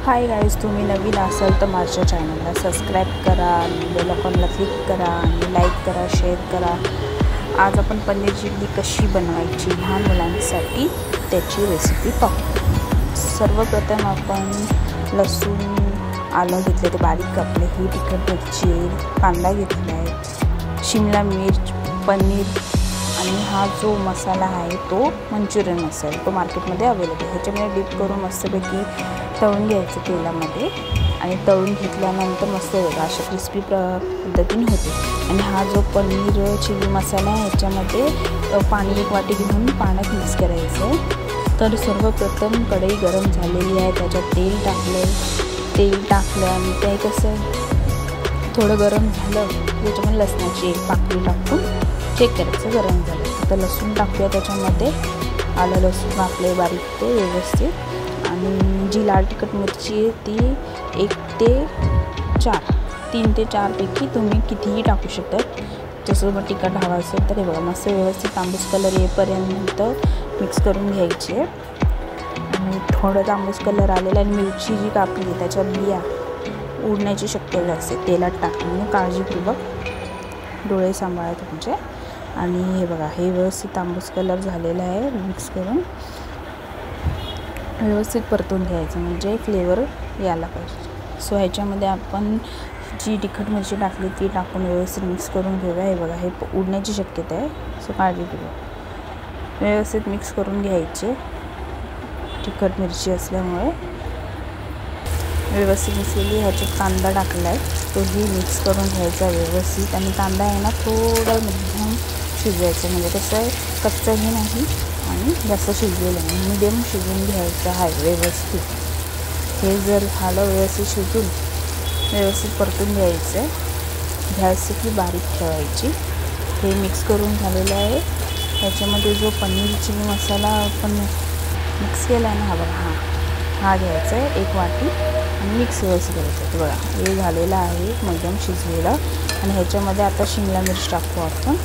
Hi guys, तुम्ही नवीन असाल तर माझ्या चॅनलला सबस्क्राईब करा, बेल आयकॉनला क्लिक करा आणि लाईक करा, शेअर करा। आज आपण पनीर चिल्ली कशी बनवायची लहान मुलांसाठी त्याची रेसिपी पाहू। सर्वप्रथम आपण लसूण आलं घेतले, ते बारीक कापले, ही तिखट मिरची, कांदा घेतला आहे, शिमला मिर्च, पनीर आणि हा जो मसाला आहे तो मंचुरियन मसाला, तो मार्केटमध्ये अवेलेबल आहे। ह्याच्यामध्ये डीप करून मस्तपैकी तळून घ्यायचं तेलामध्ये आणि तळून घेतल्यानंतर मस्त वेगळा अशा क्रिस्पी पद्धतीने होते। आणि हा जो पनीर चिली मसाला आहे ह्याच्यामध्ये पाणी 1 वाटी घेऊन पाण्यात मिक्स करायचं आहे। तर सर्वप्रथम कढई गरम झालेली आहे, त्याच्यात तेल टाकलं आणि ते कसं थोडं गरम झालं त्याच्यामध्ये लसणाची 1 पाकळी टाकून चेक करायचं गरम झालं। आता लसूण टाकूया त्याच्यामध्ये, आलं लसूण टाकले बारीक ते व्यवस्थित, आणि जी लाल तिखट मिरची आहे ती 1 ते 4, 3 ते 4 पैकी तुम्ही कितीही टाकू शकता, जसं मग तिखट हवा असेल तर। हे बघा मस्त व्यवस्थित तांबूस कलर येईपर्यंत मिक्स करून घ्यायचे आणि थोडं तांबूस कलर आलेला आणि मिरची जी कापली त्याच्या बिया उडण्याची शक्यता असते, तेलात टाकून काळजीपूर्वक डोळे सांभाळा तुमचे। आणि हे बघा हे व्यवस्थित तांबूस कलर झालेला आहे, मिक्स करून व्यवस्थित परतून घ्यायचं म्हणजे फ्लेवर यायला पाहिजे। सो ह्याच्यामध्ये आपण जी तिखट मिरची टाकली ती टाकून व्यवस्थित मिक्स करून घेऊया। हे बघा हे उडण्याची शक्यता आहे, सो काळजीपूर्वक व्यवस्थित मिक्स करून घ्यायचे। तिखट मिरची असल्यामुळे व्यवस्थित मिक्स केली। ह्याच्यात कांदा टाकला आहे, तोही मिक्स करून घ्यायचा व्यवस्थित, आणि कांदा आहे ना थोडं मध्यम शिजवायचं, म्हणजे कसं आहे कच्चंही नाही आणि जास्त शिजलेलं नाही, मिडियम शिजवून घ्यायचं आहे व्यवस्थित। हे जर झालं व्यवस्थित शिजून व्यवस्थित परतून घ्यायचं, गॅस की बारीक ठेवायची। हे मिक्स करून झालेलं आहे। त्याच्यामध्ये जो पनीर चिली मसाला आपण मिक्स केला आहे ना, हा बघा हा घ्यायचा आहे 1 वाटी आणि मिक्स व्यवस्थित करायचं। बघा हे झालेलं आहे मध्यम शिजलेलं। आणि ह्याच्यामध्ये आता शिमला मिर्च टाकू आपण।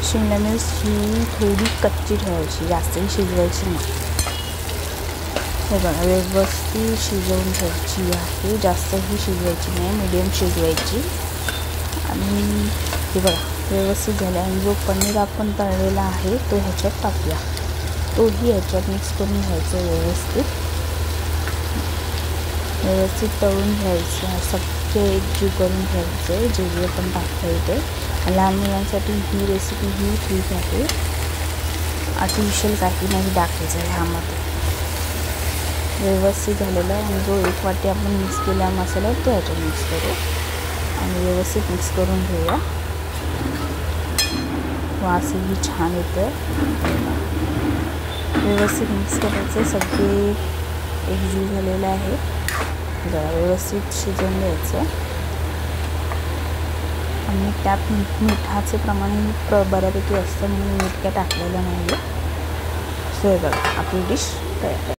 शिमला मिर्च ही थोडी कच्ची ठेवायची, जास्तही शिजवायची नाही। हे बघा व्यवस्थित शिजवून घ्यायची आहे, जास्तही शिजवायची नाही, मिडियम शिजवायची। आणि हे बघा व्यवस्थित झालं। आणि जो पनीर आपण तळलेला आहे तो ह्याच्यात टाकूया, तोही ह्याच्यात मिक्स करून घ्यायचं व्यवस्थित तळून घ्यायचं, सगळे एकजीव करून घ्यायचं जे पण टाकता येते। लहान मुलांसाठी ही रेसिपी ही ठीक आहे, आर्टिफिशियल काही नाही टाकायचं ह्यामध्ये। व्यवस्थित झालेला आहे आणि जो 1 वाटी आपण मिक्स केला मसाला तो ह्याच्यात मिक्स करू आणि व्यवस्थित मिक्स करून घेऊया। वासही छान येतं, व्यवस्थित मिक्स करायचं, सगळे एकजीव झालेलं आहे। जरा व्यवस्थित शिजवून घ्यायचं आणि त्यात मिठाचे प्रमाण बऱ्यापैकी असतं म्हणून मीठ काय टाकलेलं नाही आहे। सो बघा आपली डिश तयार आहे।